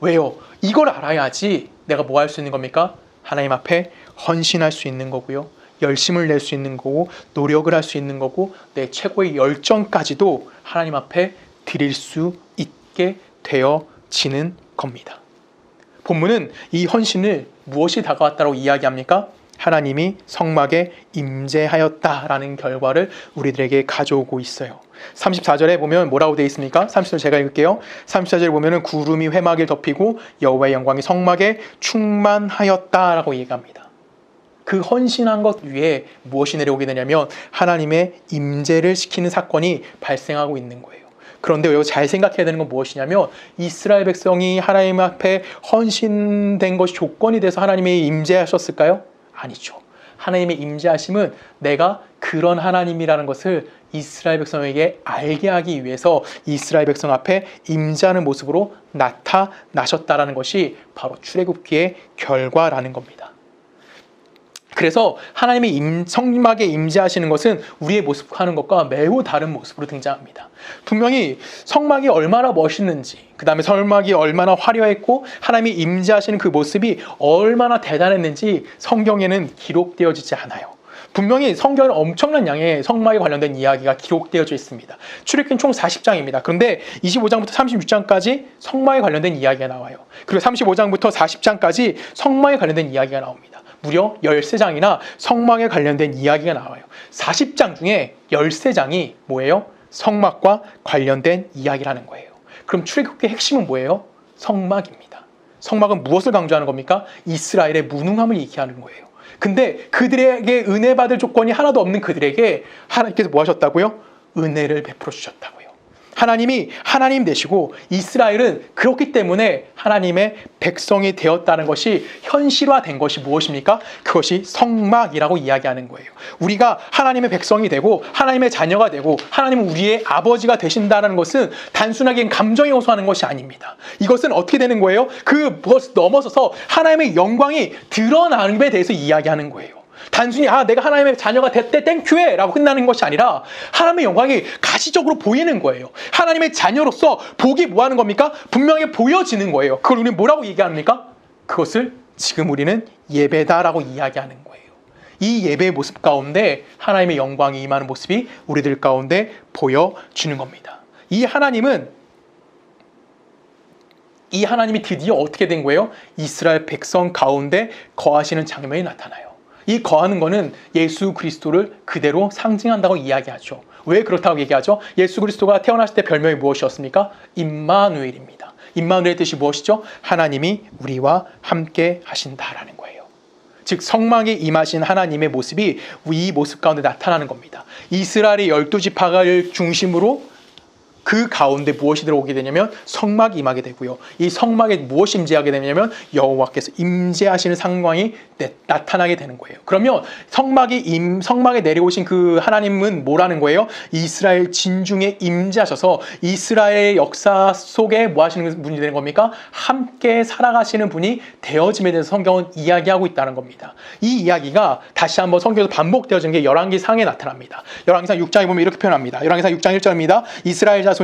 왜요? 이걸 알아야지 내가 뭐 할 수 있는 겁니까? 하나님 앞에 헌신할 수 있는 거고요. 열심을 낼 수 있는 거고, 노력을 할 수 있는 거고, 내 최고의 열정까지도 하나님 앞에 드릴 수 있게 되어지는 겁니다. 본문은 이 헌신을 무엇이 다가왔다고 이야기합니까? 하나님이 성막에 임재하였다라는 결과를 우리들에게 가져오고 있어요. 34절에 보면 뭐라고 되어 있습니까? 34절 제가 읽을게요. 34절에 보면 구름이 회막을 덮이고 여호와의 영광이 성막에 충만하였다라고 얘기합니다. 그 헌신한 것 위에 무엇이 내려오게 되냐면 하나님의 임재를 시키는 사건이 발생하고 있는 거예요. 그런데 여기 잘 생각해야 되는 건 무엇이냐면 이스라엘 백성이 하나님 앞에 헌신된 것이 조건이 돼서 하나님이 임재하셨을까요? 아니죠. 하나님의 임재하심은 내가 그런 하나님이라는 것을 이스라엘 백성에게 알게 하기 위해서 이스라엘 백성 앞에 임재하는 모습으로 나타나셨다라는 것이 바로 출애굽기의 결과라는 겁니다. 그래서 하나님이 성막에 임재하시는 것은 우리의 모습하는 것과 매우 다른 모습으로 등장합니다. 분명히 성막이 얼마나 멋있는지, 그 다음에 성막이 얼마나 화려했고 하나님이 임재하시는 그 모습이 얼마나 대단했는지 성경에는 기록되어지지 않아요. 분명히 성경에는 엄청난 양의 성막에 관련된 이야기가 기록되어져 있습니다. 출애굽기는 총 40장입니다. 그런데 25장부터 36장까지 성막에 관련된 이야기가 나와요. 그리고 35장부터 40장까지 성막에 관련된 이야기가 나옵니다. 무려 13장이나 성막에 관련된 이야기가 나와요. 40장 중에 13장이 뭐예요? 성막과 관련된 이야기라는 거예요. 그럼 출애굽기의 핵심은 뭐예요? 성막입니다. 성막은 무엇을 강조하는 겁니까? 이스라엘의 무능함을 얘기하는 거예요. 근데 그들에게 은혜 받을 조건이 하나도 없는 그들에게 하나님께서 뭐 하셨다고요? 은혜를 베풀어 주셨다고요. 하나님이 하나님 되시고 이스라엘은 그렇기 때문에 하나님의 백성이 되었다는 것이 현실화된 것이 무엇입니까? 그것이 성막이라고 이야기하는 거예요. 우리가 하나님의 백성이 되고 하나님의 자녀가 되고 하나님은 우리의 아버지가 되신다는 것은 단순하게 감정에 호소하는 것이 아닙니다. 이것은 어떻게 되는 거예요? 그것을 넘어서서 하나님의 영광이 드러남에 대해서 이야기하는 거예요. 단순히 내가 하나님의 자녀가 됐대 땡큐해 라고 끝나는 것이 아니라 하나님의 영광이 가시적으로 보이는 거예요. 하나님의 자녀로서 복이 뭐 하는 겁니까? 분명히 보여지는 거예요. 그걸 우리는 뭐라고 얘기합니까? 그것을 지금 우리는 예배다라고 이야기하는 거예요. 이 예배의 모습 가운데 하나님의 영광이 임하는 모습이 우리들 가운데 보여주는 겁니다. 이 하나님이 드디어 어떻게 된 거예요? 이스라엘 백성 가운데 거하시는 장면이 나타나요. 이 거하는 것은 예수 그리스도를 그대로 상징한다고 이야기하죠. 왜 그렇다고 얘기하죠? 예수 그리스도가 태어나실 때 별명이 무엇이었습니까? 임마누엘입니다. 임마누엘의 뜻이 무엇이죠? 하나님이 우리와 함께 하신다라는 거예요. 즉 성막에 임하신 하나님의 모습이 이 모습 가운데 나타나는 겁니다. 이스라엘의 12지파를 중심으로 그 가운데 무엇이 들어오게 되냐면 성막이 임하게 되고요. 이 성막에 무엇이 임재하게 되냐면 여호와께서 임재하시는 상황이 나타나게 되는 거예요. 그러면 성막에 내려오신 그 하나님은 뭐라는 거예요? 이스라엘 진중에 임재하셔서 이스라엘의 역사 속에 뭐 하시는 분이 되는 겁니까? 함께 살아가시는 분이 되어짐에 대해서 성경은 이야기하고 있다는 겁니다. 이 이야기가 다시 한번 성경에서 반복되어진 게 열왕기상에 나타납니다. 열왕기상 6장에 보면 이렇게 표현합니다. 열왕기상 6장 1절입니다. 이스라엘 자손이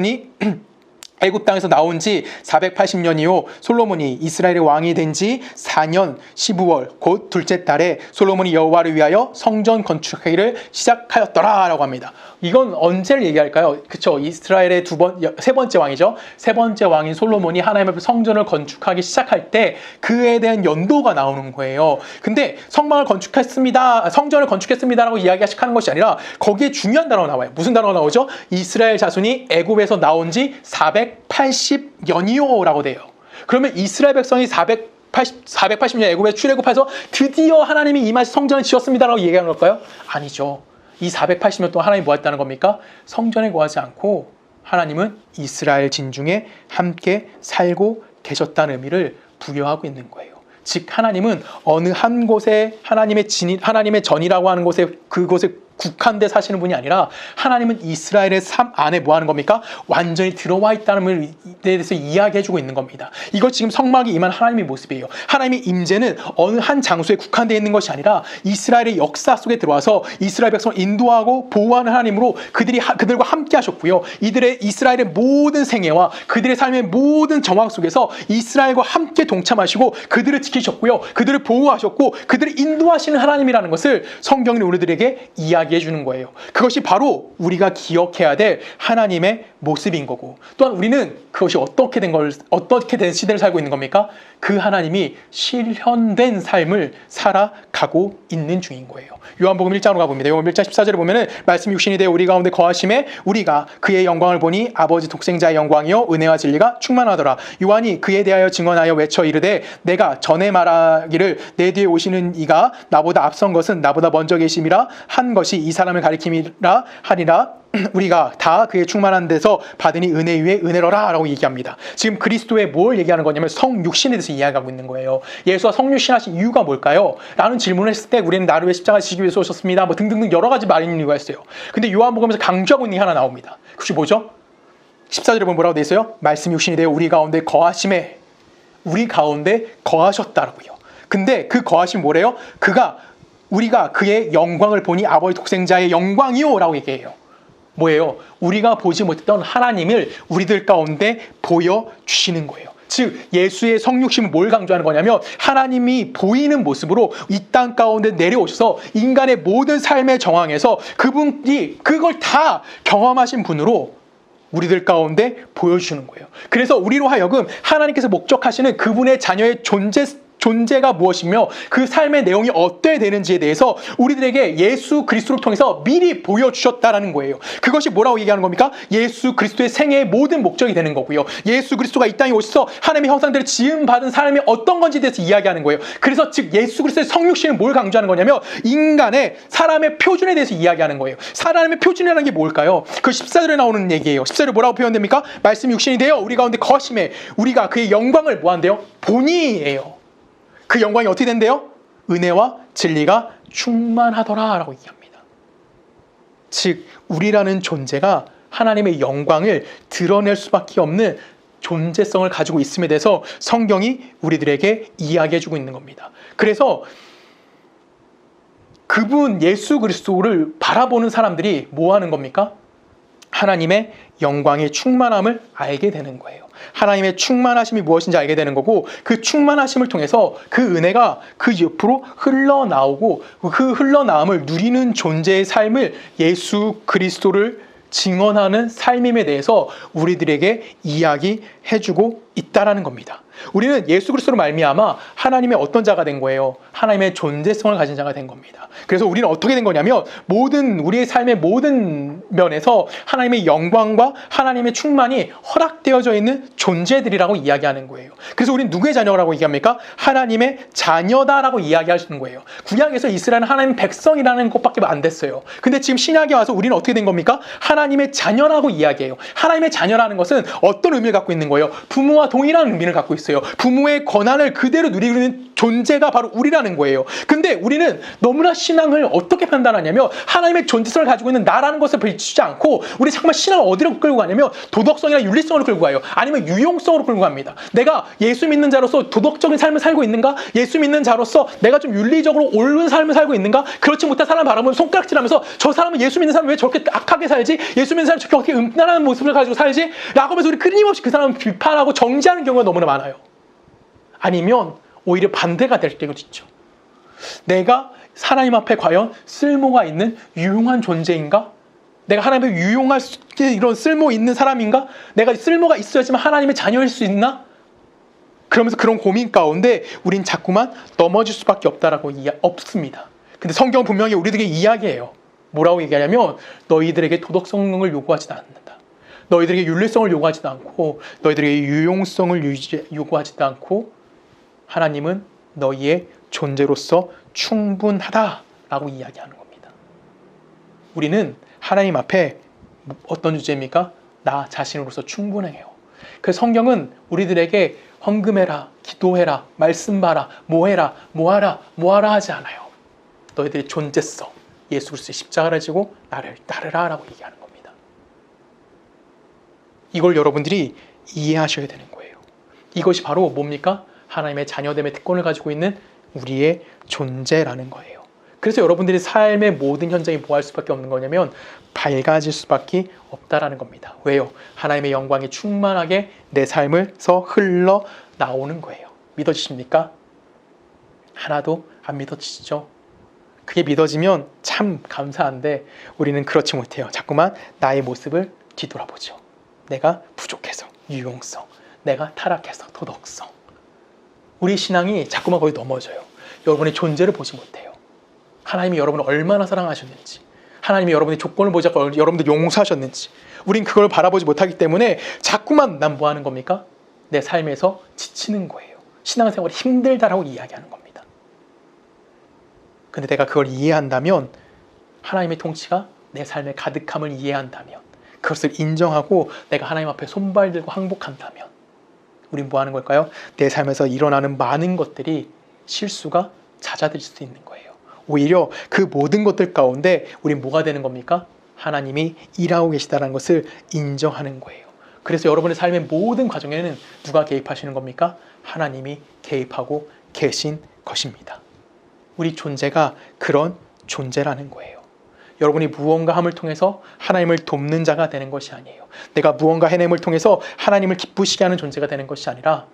애굽 땅에서 나온 지 480년이요 솔로몬이 이스라엘의 왕이 된 지 4년 15월 곧 둘째 달에 솔로몬이 여호와를 위하여 성전 건축하기를 시작하였더라라고 합니다. 이건 언제를 얘기할까요? 그렇죠. 이스라엘의 세 번째 왕이죠. 세 번째 왕인 솔로몬이 하나님 앞에 성전을 건축하기 시작할 때 그에 대한 연도가 나오는 거예요. 근데 성전을 건축했습니다라고 이야기하는 것이 아니라 거기에 중요한 단어가 나와요. 무슨 단어가 나오죠? 이스라엘 자손이 애굽에서 나온 지 480년이요 라고 돼요. 그러면 이스라엘 백성이 480년 애굽에 출애굽해서 드디어 하나님이 임하신 성전을 지었습니다라고 얘기하는 걸까요? 아니죠. 이 480년 동안 하나님이 뭐 했다는 겁니까? 성전에 거하지 않고 하나님은 이스라엘 진중에 함께 살고 계셨다는 의미를 부여하고 있는 거예요. 즉 하나님은 어느 한 곳에 하나님의 전이라고 하는 곳에 그곳에 국한돼 사시는 분이 아니라 하나님은 이스라엘의 삶 안에 뭐 하는 겁니까? 완전히 들어와 있다는 것에 대해서 이야기해주고 있는 겁니다. 이것 지금 성막이 임한 하나님의 모습이에요. 하나님의 임재는 어느 한 장소에 국한되어 있는 것이 아니라 이스라엘의 역사 속에 들어와서 이스라엘 백성을 인도하고 보호하는 하나님으로 그들과 함께 하셨고요. 이스라엘의 모든 생애와 그들의 삶의 모든 정황 속에서 이스라엘과 함께 동참하시고 그들을 지키셨고요. 그들을 보호하셨고 그들을 인도하시는 하나님이라는 것을 성경이 우리들에게 이야기해 주는 거예요. 그것이 바로 우리가 기억해야 될 하나님의 모습인 거고, 또한 우리는 그것이 어떻게 된 시대를 살고 있는 겁니까? 그 하나님이 실현된 삶을 살아가고 있는 중인 거예요. 요한복음 1장으로 가봅니다. 요한복음 1장 14절에 보면은 말씀이 육신이 되어 우리 가운데 거하심에 우리가 그의 영광을 보니 아버지 독생자의 영광이요 은혜와 진리가 충만하더라. 요한이 그에 대하여 증언하여 외쳐 이르되 내가 전에 말하기를 내 뒤에 오시는 이가 나보다 앞선 것은 나보다 먼저 계심이라 한 것이 이 사람을 가리킴이라 하리라. 우리가 다 그의 충만한 데서 받으니 은혜 위에 은혜로라 라고 얘기합니다. 지금 그리스도의 뭘 얘기하는 거냐면 성육신에 대해서 이야기하고 있는 거예요. 예수가 성육신 하신 이유가 뭘까요? 라는 질문을 했을 때 우리는 나를 위해 십자가 지시기 위해서 오셨습니다. 뭐 등등등 여러 가지 말인 이유가 있어요. 근데 요한복음에서 강조하고 있는 게 하나 나옵니다. 그것이 뭐죠? 14절에 보면 뭐라고 되어 있어요? 말씀 육신이 되어 우리 가운데 거하심에, 우리 가운데 거하셨다라고요. 근데 그 거하심이 뭐래요? 우리가 그의 영광을 보니 아버지 독생자의 영광이요 라고 얘기해요. 뭐예요? 우리가 보지 못했던 하나님을 우리들 가운데 보여주시는 거예요. 즉 예수의 성육신은 뭘 강조하는 거냐면 하나님이 보이는 모습으로 이 땅 가운데 내려오셔서 인간의 모든 삶의 정황에서 그분이 그걸 다 경험하신 분으로 우리들 가운데 보여주시는 거예요. 그래서 우리로 하여금 하나님께서 목적하시는 그분의 자녀의 존재가 무엇이며 그 삶의 내용이 어때야 되는지에 대해서 우리들에게 예수 그리스도를 통해서 미리 보여주셨다라는 거예요. 그것이 뭐라고 얘기하는 겁니까? 예수 그리스도의 생애의 모든 목적이 되는 거고요. 예수 그리스도가 이 땅에 오셔서 하나님의 형상대로 지음받은 사람이 어떤 건지에 대해서 이야기하는 거예요. 그래서 즉 예수 그리스도의 성육신은 뭘 강조하는 거냐면 인간의 사람의 표준에 대해서 이야기하는 거예요. 사람의 표준이라는 게 뭘까요? 그 14절에 나오는 얘기예요. 14절에 뭐라고 표현됩니까? 말씀 육신이 되어 우리 가운데 거심에 우리가 그의 영광을 뭐한대요? 보니예요. 그 영광이 어떻게 된대요? 은혜와 진리가 충만하더라 라고 얘기합니다. 즉 우리라는 존재가 하나님의 영광을 드러낼 수밖에 없는 존재성을 가지고 있음에 대해서 성경이 우리들에게 이야기해주고 있는 겁니다. 그래서 그분 예수 그리스도를 바라보는 사람들이 뭐 하는 겁니까? 하나님의 영광의 충만함을 알게 되는 거예요. 하나님의 충만하심이 무엇인지 알게 되는 거고 그 충만하심을 통해서 그 은혜가 그 옆으로 흘러나오고 그 흘러나옴을 누리는 존재의 삶을 예수 그리스도를 증언하는 삶임에 대해서 우리들에게 이야기해주고 있다라는 겁니다. 우리는 예수 그리스도로 말미암아 하나님의 어떤 자가 된 거예요? 하나님의 존재성을 가진 자가 된 겁니다. 그래서 우리는 어떻게 된 거냐면 우리의 삶의 모든 면에서 하나님의 영광과 하나님의 충만이 허락되어져 있는 존재들이라고 이야기하는 거예요. 그래서 우리는 누구의 자녀라고 얘기합니까? 하나님의 자녀다라고 이야기하시는 거예요. 구약에서 이스라엘은 하나님 백성이라는 것밖에 안 됐어요. 근데 지금 신약에 와서 우리는 어떻게 된 겁니까? 하나님의 자녀라고 이야기해요. 하나님의 자녀라는 것은 어떤 의미를 갖고 있는 거예요? 부모와 동일한 의미를 갖고 있어요. 부모의 권한을 그대로 누리고 있는 존재가 바로 우리라는 거예요. 근데 우리는 너무나 신앙을 어떻게 판단하냐면 하나님의 존재성을 가지고 있는 나라는 것을 비추지 않고 우리 정말 신앙을 어디로 끌고 가냐면 도덕성이나 윤리성으로 끌고 가요. 아니면 유용성으로 끌고 갑니다. 내가 예수 믿는 자로서 도덕적인 삶을 살고 있는가? 예수 믿는 자로서 내가 좀 윤리적으로 옳은 삶을 살고 있는가? 그렇지 못한 사람을 바라보면 손가락질하면서 저 사람은 예수 믿는 사람은 왜 저렇게 악하게 살지? 예수 믿는 사람은 저렇게 어떻게 음란한 모습을 가지고 살지? 라고 하면서 우리 끊임없이 그 사람을 비판하고 정지하는 경우가 너무나 많아요. 아니면 오히려 반대가 될 때도 있죠. 내가 하나님 앞에 과연 쓸모가 있는 유용한 존재인가? 내가 하나님의 유용할 이런 쓸모 있는 사람인가? 내가 쓸모가 있어야지만 하나님의 자녀일 수 있나? 그러면서 그런 고민 가운데 우린 자꾸만 넘어질 수밖에 없습니다. 근데 성경은 분명히 우리들에게 이야기해요. 뭐라고 얘기하냐면 너희들에게 도덕성을 요구하지도 않는다. 너희들에게 윤리성을 요구하지도 않고 너희들에게 유용성을 요구하지도 않고 하나님은 너희의 존재로서 충분하다라고 이야기하는 겁니다. 우리는 하나님 앞에 어떤 존재입니까? 나 자신으로서 충분해요. 그래서 성경은 우리들에게 헌금해라, 기도해라, 말씀 봐라, 뭐해라, 뭐하라 하지 않아요. 너희들의 존재성, 예수 그리스도의 십자가를 지고 나를 따르라 라고 얘기하는 겁니다. 이걸 여러분들이 이해하셔야 되는 거예요. 이것이 바로 뭡니까? 하나님의 자녀됨의 특권을 가지고 있는 우리의 존재라는 거예요. 그래서 여러분들이 삶의 모든 현장이 뭐 할 수밖에 없는 거냐면 밝아질 수밖에 없다라는 겁니다. 왜요? 하나님의 영광이 충만하게 내 삶에서 흘러나오는 거예요. 믿어지십니까? 하나도 안 믿어지시죠? 그게 믿어지면 참 감사한데 우리는 그렇지 못해요. 자꾸만 나의 모습을 뒤돌아보죠. 내가 부족해서 유용성, 내가 타락해서 도덕성. 우리 신앙이 자꾸만 거기 넘어져요. 여러분의 존재를 보지 못해요. 하나님이 여러분을 얼마나 사랑하셨는지, 하나님이 여러분의 조건을 보지 않고 여러분들 용서하셨는지 우린 그걸 바라보지 못하기 때문에 자꾸만 난 뭐 하는 겁니까? 내 삶에서 지치는 거예요. 신앙생활이 힘들다라고 이야기하는 겁니다. 근데 내가 그걸 이해한다면 하나님의 통치가 내 삶의 가득함을 이해한다면, 그것을 인정하고 내가 하나님 앞에 손발 들고 항복한다면 우린 뭐 하는 걸까요? 내 삶에서 일어나는 많은 것들이 실수가 잦아들 수 있는 거예요. 오히려 그 모든 것들 가운데 우린 뭐가 되는 겁니까? 하나님이 일하고 계시다는 것을 인정하는 거예요. 그래서 여러분의 삶의 모든 과정에는 누가 개입하시는 겁니까? 하나님이 개입하고 계신 것입니다. 우리 존재가 그런 존재라는 거예요. 여러분이 무언가 함을 통해서 하나님을 돕는 자가 되는 것이 아니에요. 내가 무언가 해냄을 통해서 하나님을 기쁘시게 하는 존재가 되는 것이 아니라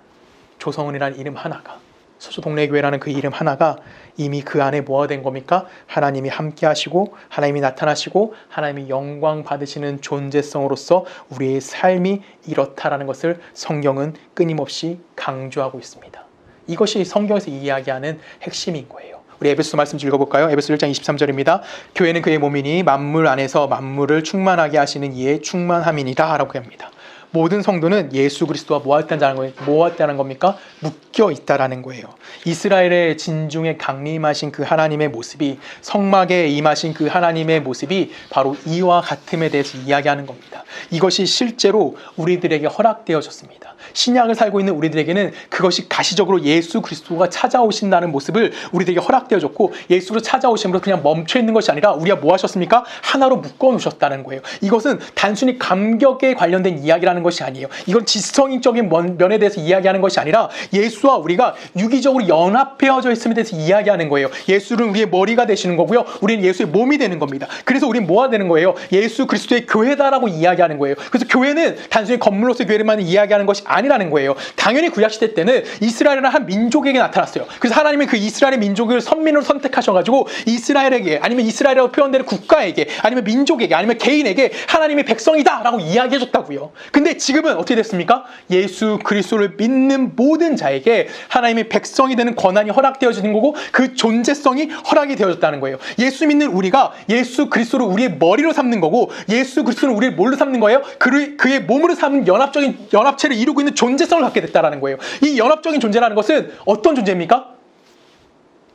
조성은이라는 이름 하나가, 서초동래교회라는 그 이름 하나가 이미 그 안에 뭐가 된 겁니까? 하나님이 함께 하시고 하나님이 나타나시고 하나님이 영광 받으시는 존재성으로서 우리의 삶이 이렇다라는 것을 성경은 끊임없이 강조하고 있습니다. 이것이 성경에서 이야기하는 핵심인 거예요. 우리 에베소 말씀 읽어볼까요? 에베소 1장 23절입니다. 교회는 그의 몸이니 만물 안에서 만물을 충만하게 하시는 이의 충만함이니라 라고 합니다. 모든 성도는 예수 그리스도와 뭐했다는 겁니까? 묶여 있다라는 거예요. 이스라엘의 진중에 강림하신 그 하나님의 모습이, 성막에 임하신 그 하나님의 모습이 바로 이와 같음에 대해서 이야기하는 겁니다. 이것이 실제로 우리들에게 허락되어졌습니다. 신약을 살고 있는 우리들에게는 그것이 가시적으로 예수 그리스도가 찾아오신다는 모습을 우리들에게 허락되어졌고, 예수로 찾아오심으로 그냥 멈춰 있는 것이 아니라 우리가 뭐 하셨습니까? 하나로 묶어 놓으셨다는 거예요. 이것은 단순히 감격에 관련된 이야기라는 것이 아니에요. 이건 지성적인 면에 대해서 이야기하는 것이 아니라 예수와 우리가 유기적으로 연합되어져 있음에 대해서 이야기하는 거예요. 예수는 우리의 머리가 되시는 거고요. 우리는 예수의 몸이 되는 겁니다. 그래서 우리는 뭐가 되는 거예요? 예수 그리스도의 교회다라고 이야기하는 거예요. 그래서 교회는 단순히 건물로서의 교회만 이야기하는 것이 아니라는 거예요. 당연히 구약시대 때는 이스라엘이라는 한 민족에게 나타났어요. 그래서 하나님은 그 이스라엘의 민족을 선민으로 선택하셔가지고 이스라엘에게, 아니면 이스라엘이라고 표현되는 국가에게, 아니면 민족에게, 아니면 개인에게 하나님의 백성이다라고 이야기해줬다고요. 근데 지금은 어떻게 됐습니까? 예수 그리스도를 믿는 모든 자에게 하나님의 백성이 되는 권한이 허락되어지는 거고, 그 존재성이 허락이 되어졌다는 거예요. 예수 믿는 우리가 예수 그리스도를 우리의 머리로 삼는 거고, 예수 그리스도는 우리의 뭘로 삼는 거예요? 그의 몸으로 삼는 연합체를 이루고 있는 존재성을 갖게 됐다는 거예요. 이 연합적인 존재라는 것은 어떤 존재입니까?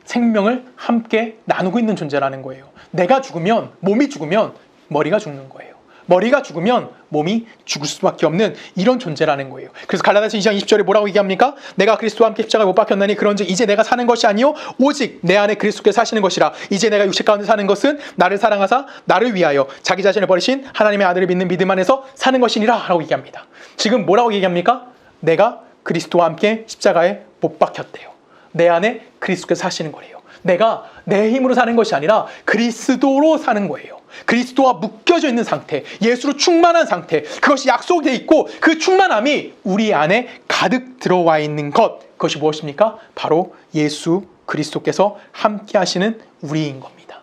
생명을 함께 나누고 있는 존재라는 거예요. 내가 죽으면, 몸이 죽으면 머리가 죽는 거예요. 머리가 죽으면 몸이 죽을 수밖에 없는 이런 존재라는 거예요. 그래서 갈라디아서 2장 20절에 뭐라고 얘기합니까? 내가 그리스도와 함께 십자가에 못 박혔나니 그런즉 이제 내가 사는 것이 아니요 오직 내 안에 그리스도께서 사시는 것이라. 이제 내가 육체 가운데 사는 것은 나를 사랑하사 나를 위하여 자기 자신을 버리신 하나님의 아들을 믿는 믿음 안에서 사는 것이니라 라고 얘기합니다. 지금 뭐라고 얘기합니까? 내가 그리스도와 함께 십자가에 못 박혔대요. 내 안에 그리스도께서 사시는 거래요. 내가 내 힘으로 사는 것이 아니라 그리스도로 사는 거예요. 그리스도와 묶여져 있는 상태, 예수로 충만한 상태, 그것이 약속되어 있고 그 충만함이 우리 안에 가득 들어와 있는 것, 그것이 무엇입니까? 바로 예수 그리스도께서 함께 하시는 우리인 겁니다.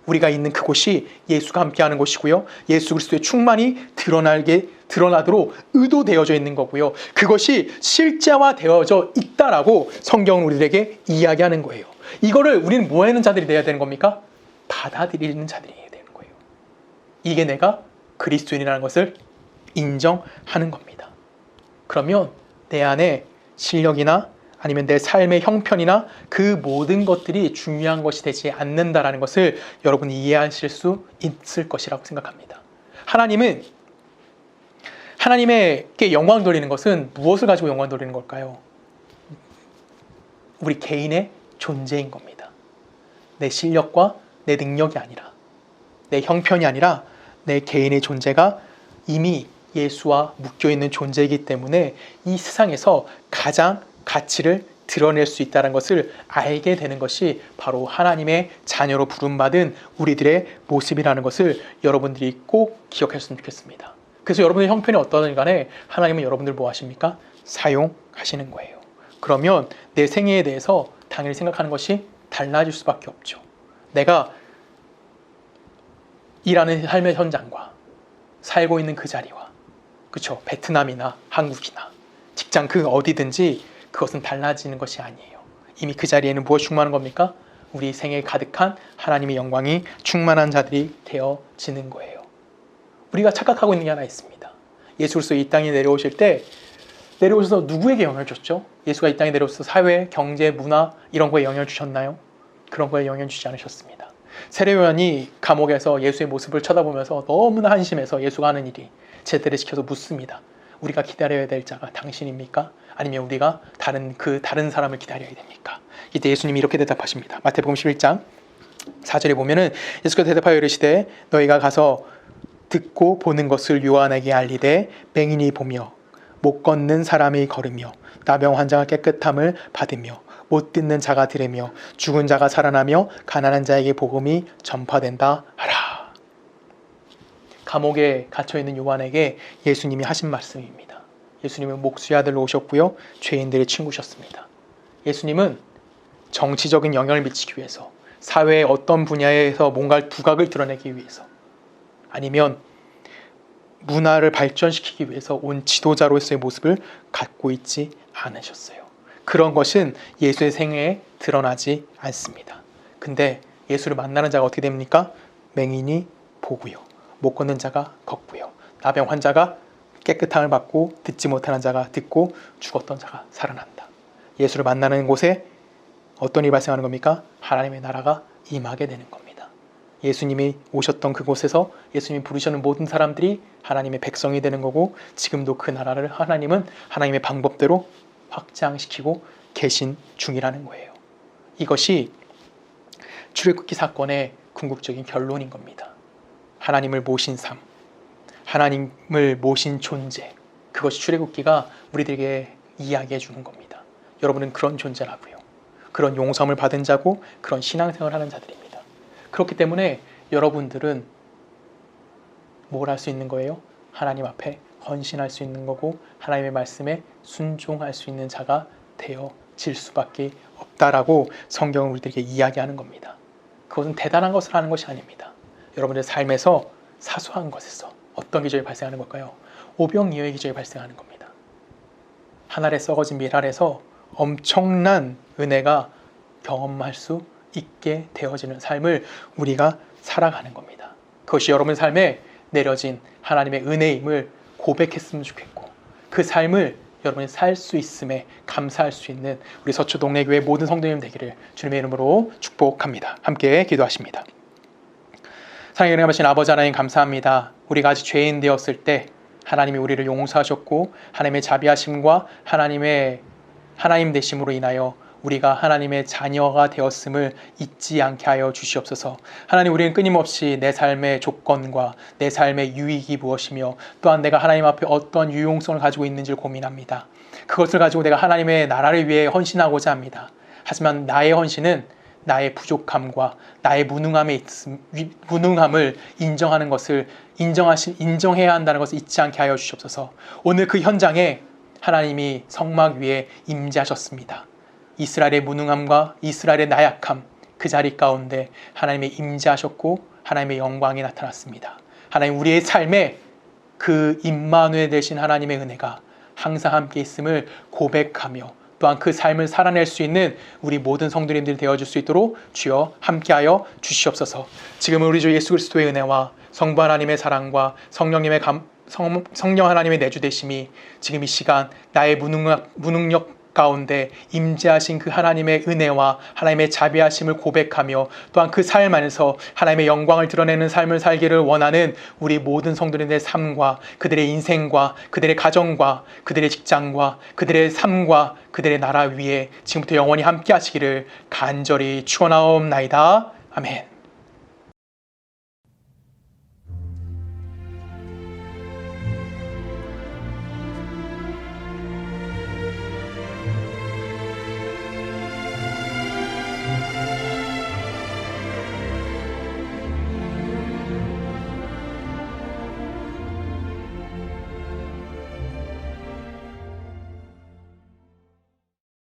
우리가 있는 그곳이 예수가 함께하는 곳이고요, 예수 그리스도의 충만이 드러나도록 의도되어져 있는 거고요, 그것이 실제화되어져 있다라고 성경은 우리들에게 이야기하는 거예요. 이거를 우리는 뭐 하는 자들이 되어야 되는 겁니까? 받아들이는 자들이 되는 거예요. 이게 내가 그리스도인이라는 것을 인정하는 겁니다. 그러면 내 안에 실력이나 아니면 내 삶의 형편이나 그 모든 것들이 중요한 것이 되지 않는다라는 것을 여러분이 이해하실 수 있을 것이라고 생각합니다. 하나님에게 영광 돌리는 것은 무엇을 가지고 영광 돌리는 걸까요? 우리 개인의 존재인 겁니다. 내 실력과 내 능력이 아니라, 내 형편이 아니라 내 개인의 존재가 이미 예수와 묶여있는 존재이기 때문에 이 세상에서 가장 가치를 드러낼 수 있다는 것을 알게 되는 것이 바로 하나님의 자녀로 부름받은 우리들의 모습이라는 것을 여러분들이 꼭 기억하셨으면 좋겠습니다. 그래서 여러분의 형편이 어떠든 간에 하나님은 여러분들 뭐 하십니까? 사용하시는 거예요. 그러면 내 생애에 대해서 당연히 생각하는 것이 달라질 수밖에 없죠. 내가 일하는 삶의 현장과 살고 있는 그 자리와, 그렇죠? 베트남이나 한국이나 직장 그 어디든지 그것은 달라지는 것이 아니에요. 이미 그 자리에는 무엇이 충만한 겁니까? 우리 생애에 가득한 하나님의 영광이 충만한 자들이 되어지는 거예요. 우리가 착각하고 있는 게 하나 있습니다. 예수 그리스도 이 땅에 내려오실 때 내려오셔서 누구에게 영향을 줬죠? 예수가 이 땅에 내려오셔서 사회, 경제, 문화 이런 거에 영향을 주셨나요? 그런 거에 영향을 주지 않으셨습니다. 세례요한이 감옥에서 예수의 모습을 쳐다보면서 너무나 한심해서 예수가 하는 일이 제대로 시켜서 묻습니다. 우리가 기다려야 될 자가 당신입니까? 아니면 우리가 다른 사람을 기다려야 됩니까? 이때 예수님이 이렇게 대답하십니다. 마태복음 11장 4절에 보면은 예수께서 대답하여 이르시되 너희가 가서 듣고 보는 것을 요한에게 알리되 맹인이 보며 못 걷는 사람이 걸으며 나병 환자가 깨끗함을 받으며 못 듣는 자가 들으며 죽은 자가 살아나며 가난한 자에게 복음이 전파된다 하라. 감옥에 갇혀있는 요한에게 예수님이 하신 말씀입니다. 예수님은 목수의 아들로 오셨고요. 죄인들의 친구셨습니다. 예수님은 정치적인 영향을 미치기 위해서, 사회의 어떤 분야에서 뭔가 두각을 드러내기 위해서, 아니면 문화를 발전시키기 위해서 온 지도자로서의 모습을 갖고 있지 않으셨어요. 그런 것은 예수의 생애에 드러나지 않습니다. 근데 예수를 만나는 자가 어떻게 됩니까? 맹인이 보고요. 못 걷는 자가 걷고요. 나병 환자가 깨끗함을 받고 듣지 못하는 자가 듣고 죽었던 자가 살아난다. 예수를 만나는 곳에 어떤 일이 발생하는 겁니까? 하나님의 나라가 임하게 되는 겁니다. 예수님이 오셨던 그곳에서 예수님이 부르시는 모든 사람들이 하나님의 백성이 되는 거고, 지금도 그 나라를 하나님은 하나님의 방법대로 확장시키고 계신 중이라는 거예요. 이것이 출애굽기 사건의 궁극적인 결론인 겁니다. 하나님을 모신 삶, 하나님을 모신 존재, 그것이 출애굽기가 우리들에게 이야기해 주는 겁니다. 여러분은 그런 존재라고요. 그런 용서함을 받은 자고 그런 신앙생활을 하는 자들입니다. 그렇기 때문에 여러분들은 뭘 할 수 있는 거예요? 하나님 앞에 헌신할 수 있는 거고 하나님의 말씀에 순종할 수 있는 자가 되어질 수밖에 없다라고 성경은 우리들에게 이야기하는 겁니다. 그것은 대단한 것을 하는 것이 아닙니다. 여러분의 삶에서 사소한 것에서 어떤 기적이 발생하는 걸까요? 오병이어의 기적이 발생하는 겁니다. 한 알에 썩어진 밀 알에서 엄청난 은혜가 경험할 수 있게 되어지는 삶을 우리가 살아가는 겁니다. 그것이 여러분의 삶에 내려진 하나님의 은혜임을 고백했으면 좋겠고, 그 삶을 여러분이 살 수 있음에 감사할 수 있는 우리 서초 동래교회 모든 성도님 되기를 주님의 이름으로 축복합니다. 함께 기도하십니다. 사랑의 은혜가 많으신 아버지 하나님, 감사합니다. 우리가 아직 죄인 되었을 때 하나님이 우리를 용서하셨고 하나님의 자비하심과 하나님 되심으로 인하여 우리가 하나님의 자녀가 되었음을 잊지 않게 하여 주시옵소서. 하나님, 우리는 끊임없이 내 삶의 조건과 내 삶의 유익이 무엇이며 또한 내가 하나님 앞에 어떤 유용성을 가지고 있는지를 고민합니다. 그것을 가지고 내가 하나님의 나라를 위해 헌신하고자 합니다. 하지만 나의 헌신은 나의 부족함과 나의 무능함을 인정하는 것을 인정해야 한다는 것을 잊지 않게 하여 주시옵소서. 오늘 그 현장에 하나님이 성막 위에 임재하셨습니다. 이스라엘의 무능함과 이스라엘의 나약함, 그 자리 가운데 하나님의 임재하셨고 하나님의 영광이 나타났습니다. 하나님, 우리의 삶에 그 임마누엘 되신 하나님의 은혜가 항상 함께 있음을 고백하며 또한 그 삶을 살아낼 수 있는 우리 모든 성도님들이 되어줄 수 있도록 주여 함께하여 주시옵소서. 지금은 우리 주 예수 그리스도의 은혜와 성부 하나님의 사랑과 성령 하나님의 내주되심이 지금 이 시간 나의 무능력 가운데 임재하신 그 하나님의 은혜와 하나님의 자비하심을 고백하며 또한 그 삶 안에서 하나님의 영광을 드러내는 삶을 살기를 원하는 우리 모든 성도님들의 삶과 그들의 인생과 그들의 가정과 그들의 직장과 그들의 삶과 그들의 나라 위에 지금부터 영원히 함께 하시기를 간절히 축원하옵나이다. 아멘.